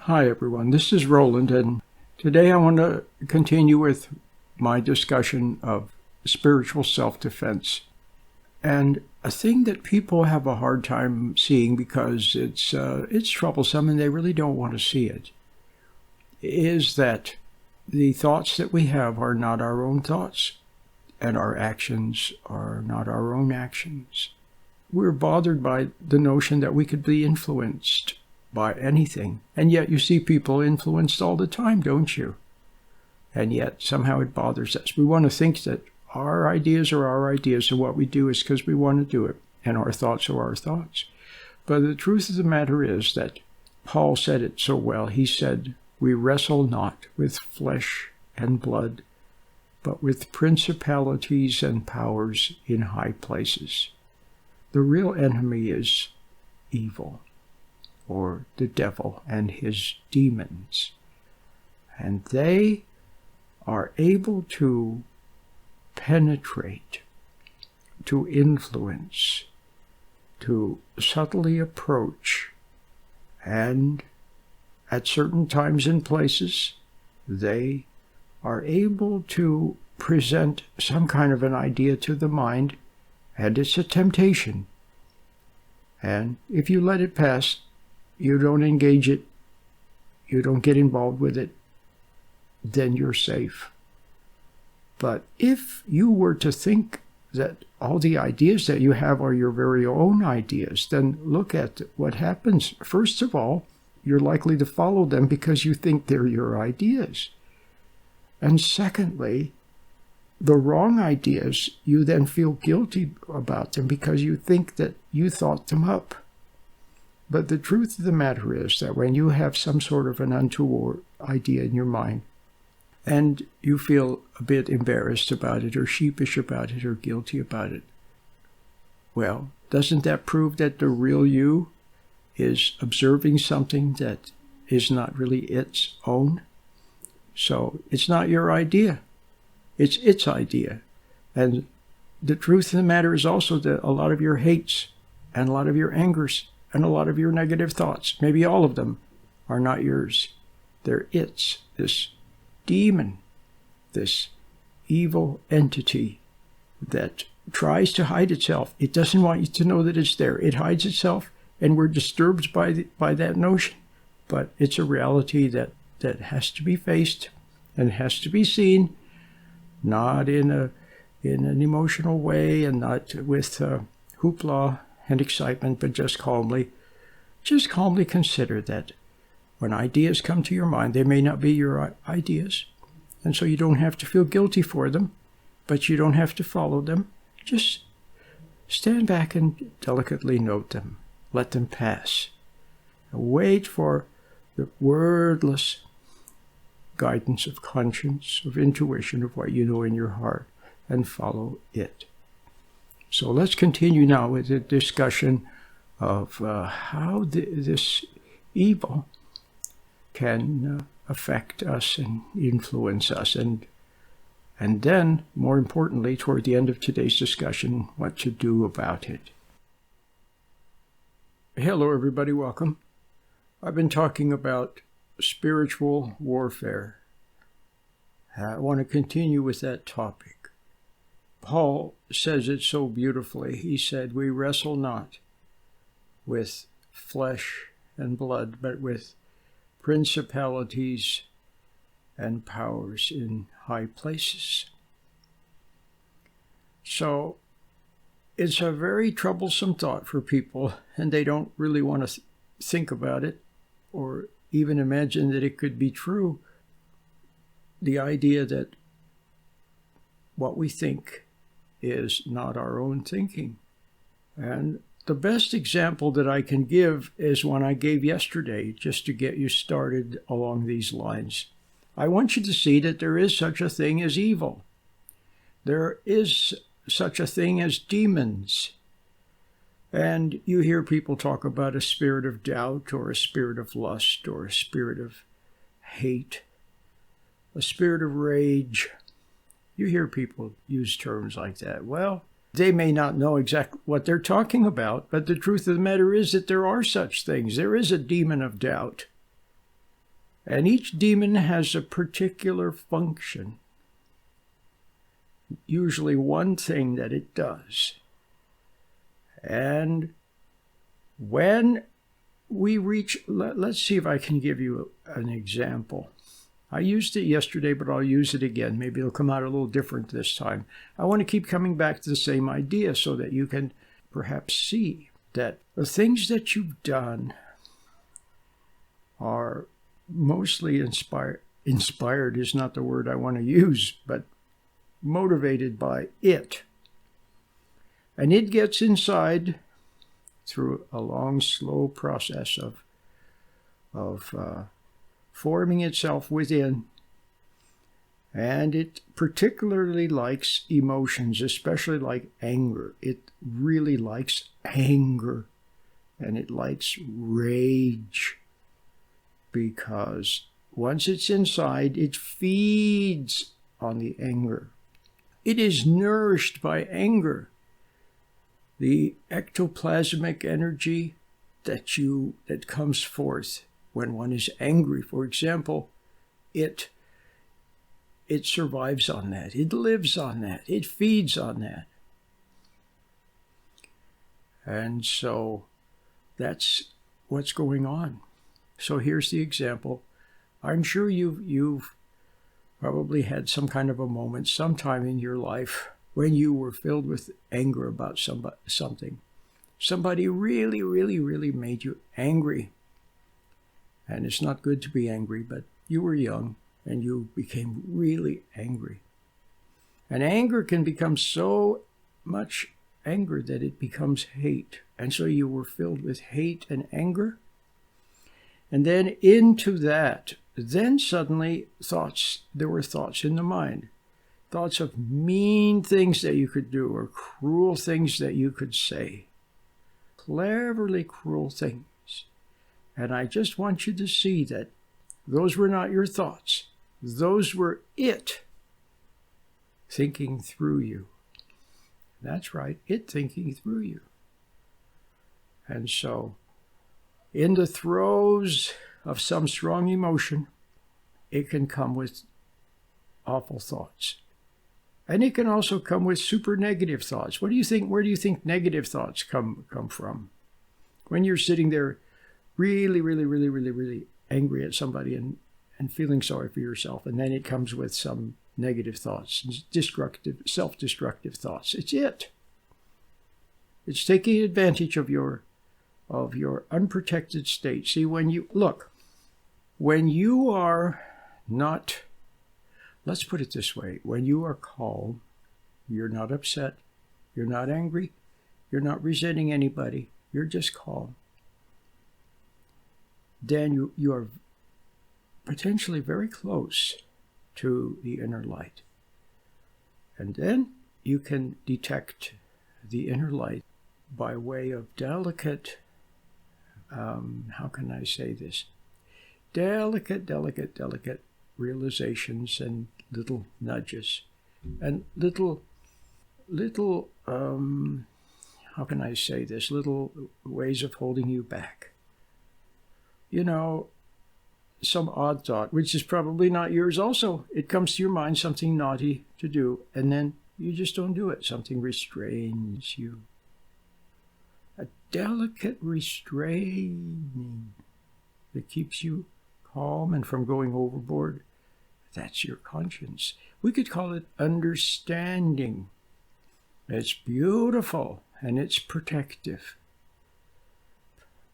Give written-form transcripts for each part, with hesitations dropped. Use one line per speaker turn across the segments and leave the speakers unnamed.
Hi everyone, this is Roland, and today I want to continue with my discussion of spiritual self-defense. And a thing that people have a hard time seeing because it's troublesome and they really don't want to see it, is that the thoughts that we have are not our own thoughts, and our actions are not our own actions. We're bothered by the notion that we could be influenced by anything. And yet you see people influenced all the time, don't you? And yet somehow it bothers us. We want to think that our ideas are our ideas, and what we do is because we want to do it, and our thoughts are our thoughts. But the truth of the matter is that Paul said it so well. He said, "We wrestle not with flesh and blood, but with principalities and powers in high places." The real enemy is evil, or the devil and his demons. And they are able to penetrate, to influence, to subtly approach, and at certain times and places, they are able to present some kind of an idea to the mind, and it's a temptation. And if you let it pass, you don't engage it, you don't get involved with it, then you're safe. But if you were to think that all the ideas that you have are your very own ideas, then look at what happens. First of all, you're likely to follow them because you think they're your ideas. And secondly, the wrong ideas, you then feel guilty about them because you think that you thought them up. But the truth of the matter is that when you have some sort of an untoward idea in your mind, and you feel a bit embarrassed about it, or sheepish about it, or guilty about it, well, doesn't that prove that the real you is observing something that is not really its own? So it's not your idea. It's its idea. And the truth of the matter is also that a lot of your hates and a lot of your angers and a lot of your negative thoughts, maybe all of them, are not yours. They're its, this demon, this evil entity that tries to hide itself. It doesn't want you to know that it's there. It hides itself, and we're disturbed by that notion. But it's a reality that has to be faced and has to be seen, not in an emotional way and not with hoopla and excitement, but just calmly consider that when ideas come to your mind, they may not be your ideas, and so you don't have to feel guilty for them, but you don't have to follow them. Just stand back and delicately note them. Let them pass. Wait for the wordless guidance of conscience, of intuition, of what you know in your heart, and follow it. So let's continue now with the discussion of how this evil can affect us and influence us, and then, more importantly, toward the end of today's discussion, what to do about it. Hello, everybody. Welcome. I've been talking about spiritual warfare. I want to continue with that topic. Paul says it so beautifully. He said, "We wrestle not with flesh and blood, but with principalities and powers in high places." So it's a very troublesome thought for people, and they don't really want to think about it or even imagine that it could be true. The idea that what we think is not our own thinking. And the best example that I can give is one I gave yesterday, just to get you started along these lines. I want you to see that there is such a thing as evil. There is such a thing as demons. And you hear people talk about a spirit of doubt, or a spirit of lust, or a spirit of hate, a spirit of rage. You hear people use terms like that. Well, they may not know exactly what they're talking about, but the truth of the matter is that there are such things. There is a demon of doubt. And each demon has a particular function, usually one thing that it does. And when we reach, let's see if I can give you an example. I used it yesterday, but I'll use it again. Maybe it'll come out a little different this time. I want to keep coming back to the same idea so that you can perhaps see that the things that you've done are mostly inspired. Inspired is not the word I want to use, but motivated by it. And it gets inside through a long, slow process of forming itself within. And it particularly likes emotions, especially like anger. It really likes anger, and it likes rage, because once it's inside, it feeds on the anger. It is nourished by anger. The ectoplasmic energy that comes forth when one is angry, for example, it survives on that. It lives on that. It feeds on that. And so that's what's going on. So here's the example. I'm sure you've probably had some kind of a moment sometime in your life when you were filled with anger about something. Somebody really, really, really made you angry. And it's not good to be angry, but you were young and you became really angry. And anger can become so much anger that it becomes hate. And so you were filled with hate and anger. And then into that, then suddenly there were thoughts in the mind. Thoughts of mean things that you could do or cruel things that you could say. Cleverly cruel things. And I just want you to see that those were not your thoughts. Those were it thinking through you. That's right, it thinking through you. And so, in the throes of some strong emotion, it can come with awful thoughts. And it can also come with super negative thoughts. What do you think? Where do you think negative thoughts come from? When you're sitting there really, really, really, really, really angry at somebody and feeling sorry for yourself, and then it comes with some negative thoughts, destructive, self-destructive thoughts. It's it. It's taking advantage of your unprotected state. See, when you are not, let's put it this way, when you are calm, you're not upset, you're not angry, you're not resenting anybody, you're just calm, then you are potentially very close to the inner light. And then you can detect the inner light by way of delicate, how can I say this? Delicate realizations and little nudges and little, how can I say this? Little ways of holding you back. You know, some odd thought, which is probably not yours also. It comes to your mind, something naughty to do, and then you just don't do it. Something restrains you. A delicate restraining that keeps you calm and from going overboard. That's your conscience. We could call it understanding. It's beautiful and it's protective.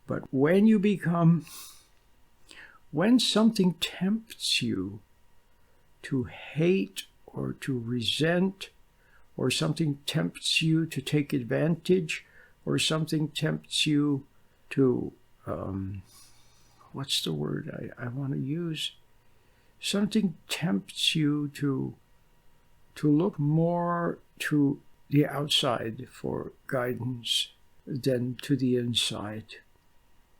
But when something tempts you to hate or to resent, or something tempts you to take advantage, or something tempts you to, what's the word I want to use? Something tempts you to look more to the outside for guidance than to the inside.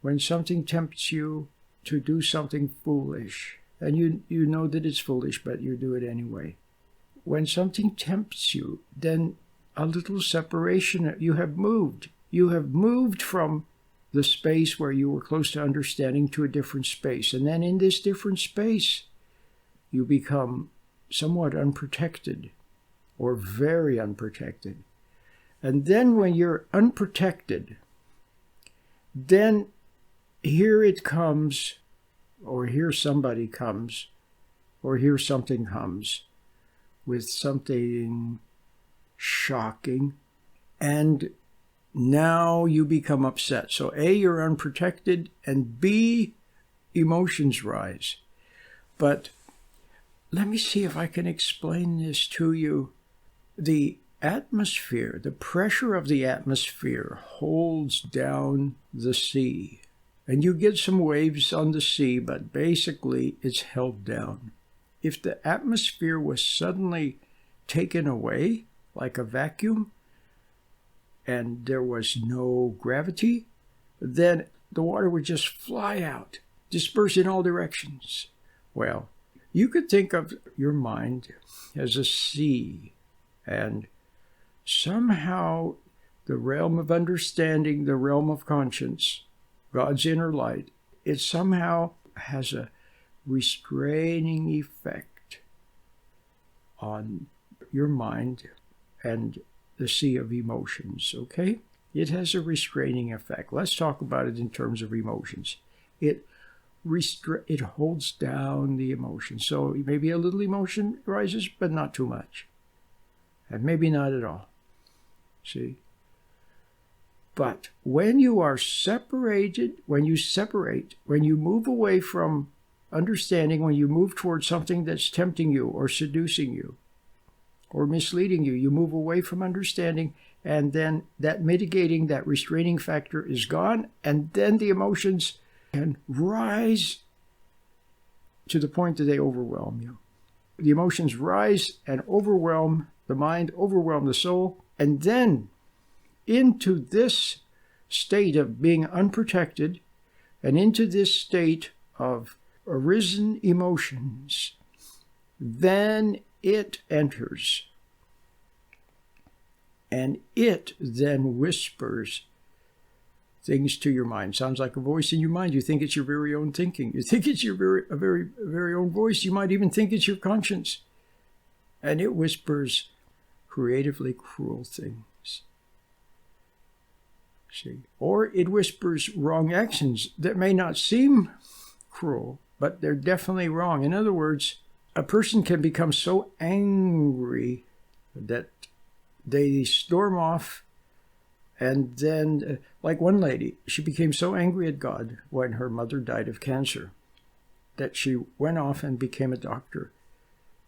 When something tempts you to do something foolish, and you know that it's foolish, but you do it anyway. When something tempts you, then a little separation, you have moved. You have moved from the space where you were close to understanding to a different space. And then in this different space, you become somewhat unprotected or very unprotected. And then when you're unprotected, then here it comes, or here somebody comes, or here something comes with something shocking, and now you become upset. So A, you're unprotected, and B, emotions rise. But let me see if I can explain this to you. The atmosphere, the pressure of the atmosphere holds down the sea. And you get some waves on the sea, but basically it's held down. If the atmosphere was suddenly taken away, like a vacuum, and there was no gravity, then the water would just fly out, disperse in all directions. Well, you could think of your mind as a sea, and somehow the realm of understanding, the realm of conscience, God's inner light, it somehow has a restraining effect on your mind and the sea of emotions, okay? It has a restraining effect. Let's talk about it in terms of emotions. It holds down the emotion. So maybe a little emotion rises, but not too much. And maybe not at all. See? But when you are separated, when you move away from understanding, when you move towards something that's tempting you or seducing you or misleading you, you move away from understanding, and then that mitigating, that restraining factor is gone, and then the emotions can rise to the point that they overwhelm you. The emotions rise and overwhelm the mind, overwhelm the soul, and then into this state of being unprotected and into this state of arisen emotions, then it enters. And it then whispers things to your mind. Sounds like a voice in your mind. You think it's your very own thinking. You think it's your very own voice. You might even think it's your conscience. And it whispers creatively cruel things. See? Or it whispers wrong actions that may not seem cruel, but they're definitely wrong. In other words, a person can become so angry that they storm off, and then, like one lady, she became so angry at God when her mother died of cancer that she went off and became a doctor.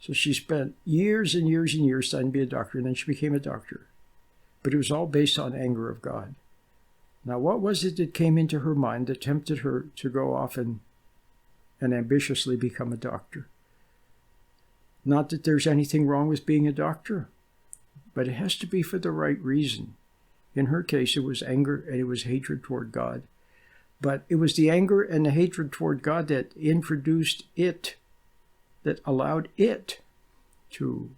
So she spent years and years and years trying to be a doctor, and then she became a doctor. But it was all based on anger of God. Now, what was it that came into her mind that tempted her to go off and ambitiously become a doctor? Not that there's anything wrong with being a doctor, but it has to be for the right reason. In her case, it was anger and it was hatred toward God. But it was the anger and the hatred toward God that introduced it, that allowed it to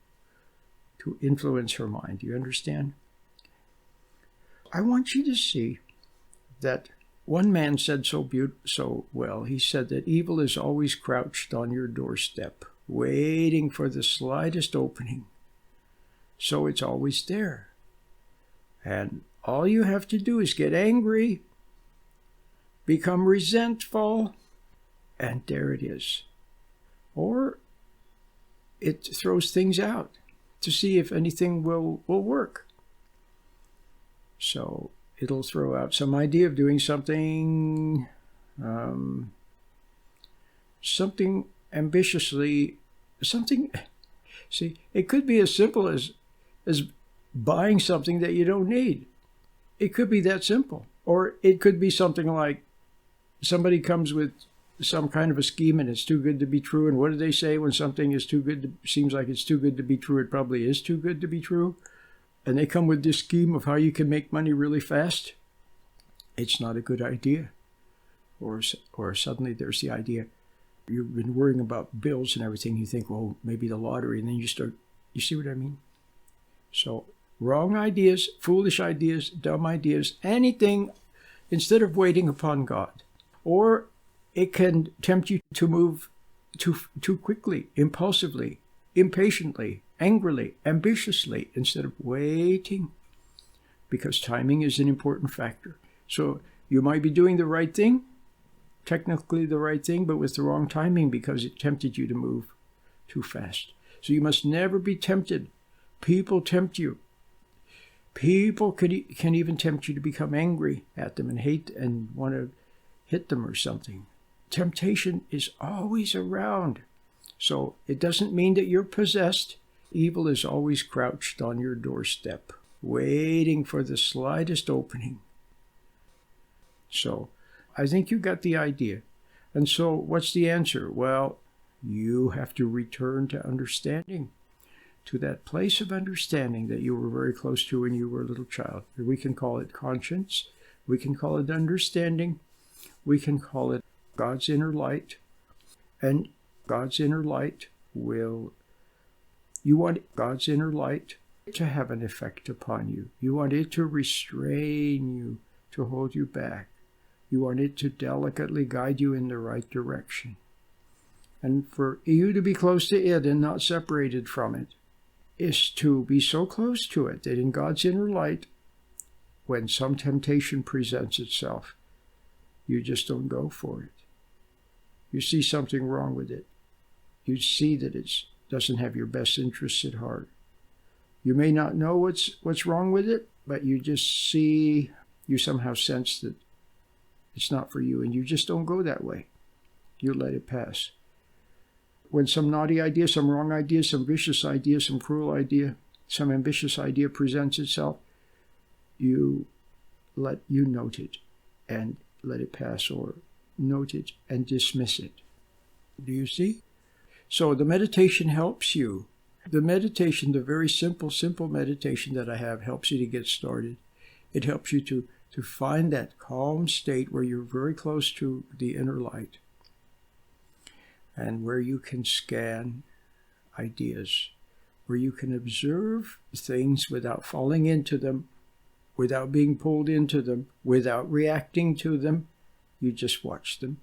influence her mind. Do you understand? I want you to see that one man said so well. He said that evil is always crouched on your doorstep, waiting for the slightest opening. So it's always there. And all you have to do is get angry, become resentful, and there it is. Or it throws things out to see if anything will work. So it'll throw out some idea of doing something ambitiously, see, it could be as simple as buying something that you don't need. It could be that simple. Or it could be something like somebody comes with some kind of a scheme and it's too good to be true. And what do they say when something is too good seems like it's too good to be true? It probably is too good to be true. And they come with this scheme of how you can make money really fast. It's not a good idea. Or suddenly there's the idea, you've been worrying about bills and everything. You think, well, maybe the lottery. And then you see what I mean? So wrong ideas, foolish ideas, dumb ideas, anything instead of waiting upon God. Or it can tempt you to move too quickly, impulsively, impatiently, angrily, ambitiously, instead of waiting, because timing is an important factor. So you might be doing the right thing, technically the right thing, but with the wrong timing because it tempted you to move too fast. So you must never be tempted. People tempt you. People can even tempt you to become angry at them and hate and want to hit them or something. Temptation is always around. So it doesn't mean that you're possessed. Evil is always crouched on your doorstep, waiting for the slightest opening. So I think you got the idea. And so what's the answer? Well, you have to return to understanding, to that place of understanding that you were very close to when you were a little child. We can call it conscience. We can call it understanding. We can call it God's inner light. And God's inner light you want God's inner light to have an effect upon you. You want it to restrain you, to hold you back. You want it to delicately guide you in the right direction. And for you to be close to it and not separated from it is to be so close to it that in God's inner light, when some temptation presents itself, you just don't go for it. You see something wrong with it. You see that it doesn't have your best interests at heart. You may not know what's wrong with it, but you just see, you somehow sense that it's not for you, and you just don't go that way. You let it pass. When some naughty idea, some wrong idea, some vicious idea, some cruel idea, some ambitious idea presents itself, you note it and let it pass, or note it and dismiss it. Do you see? So the meditation helps you. The meditation, the very simple meditation that I have, helps you to get started. It helps you to find that calm state where you're very close to the inner light and where you can scan ideas, where you can observe things without falling into them, without being pulled into them, without reacting to them. You just watch them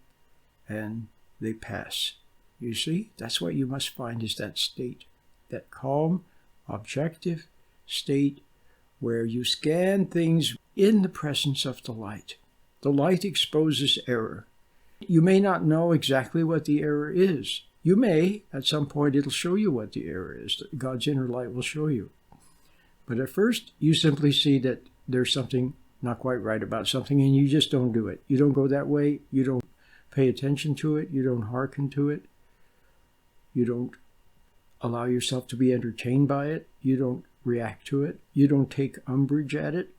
and they pass. You see, that's what you must find, is that state, that calm, objective state where you scan things in the presence of the light. The light exposes error. You may not know exactly what the error is. You may, at some point, it'll show you what the error is. God's inner light will show you. But at first, you simply see that there's something not quite right about something, and you just don't do it. You don't go that way. You don't pay attention to it. You don't hearken to it. You don't allow yourself to be entertained by it. You don't react to it. You don't take umbrage at it.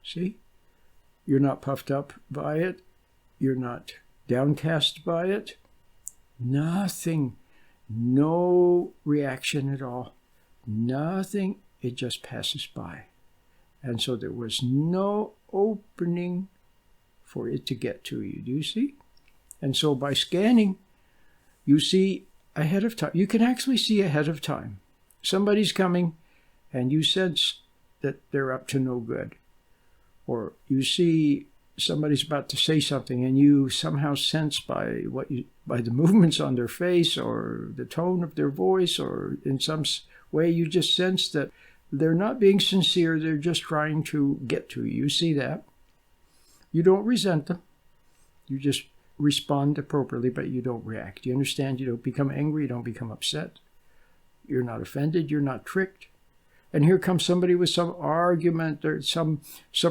See? You're not puffed up by it. You're not downcast by it. Nothing. No reaction at all. Nothing. It just passes by. And so there was no opening for it to get to you. Do you see? And so by scanning, you see ahead of time. You can actually see ahead of time. Somebody's coming and you sense that they're up to no good. Or you see somebody's about to say something and you somehow sense by the movements on their face or the tone of their voice, or in some way you just sense that they're not being sincere, they're just trying to get to you. You see that. You don't resent them. You just respond appropriately, but you don't react. You understand? You don't become angry. You don't become upset. You're not offended. You're not tricked. And here comes somebody with some argument or some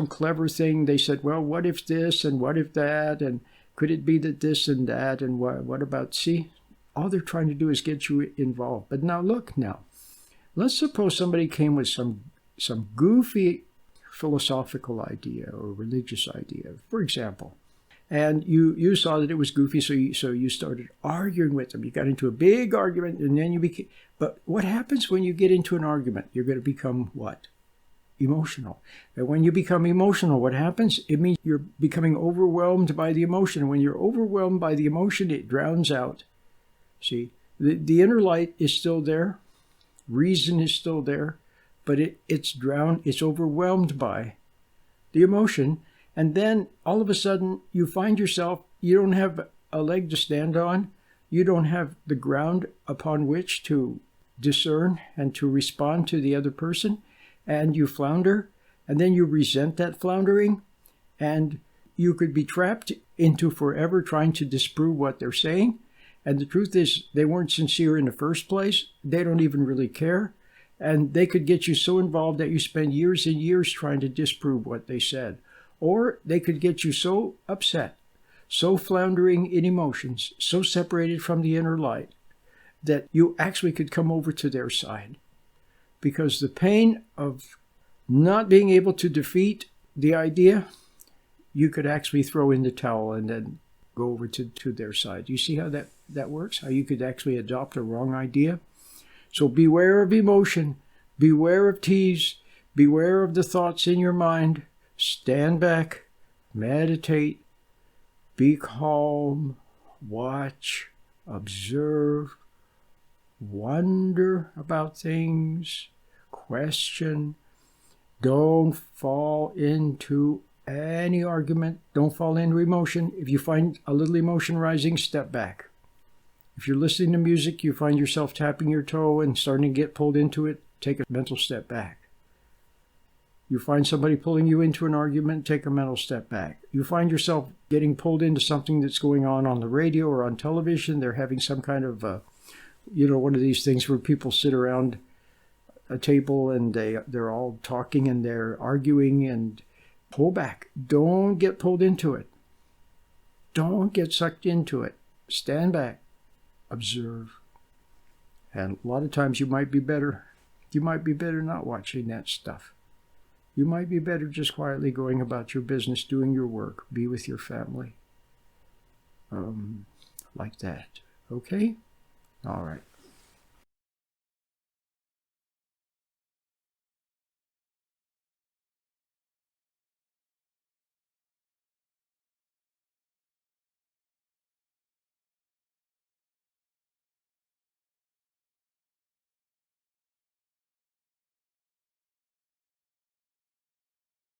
clever thing. They said, well, what if this and what if that? And could it be that this and that? And what about, see? All they're trying to do is get you involved. But now look now. Let's suppose somebody came with some goofy philosophical idea or religious idea, for example. And you saw that it was goofy, so you started arguing with them. You got into a big argument, and then you became... But what happens when you get into an argument? You're going to become what? Emotional. And when you become emotional, what happens? It means you're becoming overwhelmed by the emotion. When you're overwhelmed by the emotion, it drowns out. See, the inner light is still there. Reason is still there, but it's drowned, it's overwhelmed by the emotion. And then all of a sudden you find yourself, you don't have a leg to stand on. You don't have the ground upon which to discern and to respond to the other person. And you flounder. And then you resent that floundering. And you could be trapped into forever trying to disprove what they're saying. And the truth is, they weren't sincere in the first place. They don't even really care. And they could get you so involved that you spend years and years trying to disprove what they said. Or they could get you so upset, so floundering in emotions, so separated from the inner light, that you actually could come over to their side. Because the pain of not being able to defeat the idea, you could actually throw in the towel and then go over to their side. You see how that works? How you could actually adopt a wrong idea? So beware of emotion. Beware of tease. Beware of the thoughts in your mind. Stand back. Meditate. Be calm. Watch. Observe. Wonder about things. Question. Don't fall into any argument. Don't fall into emotion. If you find a little emotion rising, step back. If you're listening to music, you find yourself tapping your toe and starting to get pulled into it, take a mental step back. You find somebody pulling you into an argument, take a mental step back. You find yourself getting pulled into something that's going on the radio or on television. They're having some kind of, one of these things where people sit around a table and they're all talking and they're arguing, and pull back. Don't get pulled into it. Don't get sucked into it. Stand back. Observe. And a lot of times you might be better not watching that stuff. You might be better just quietly going about your business, doing your work, be with your family. Like that. Okay? All right.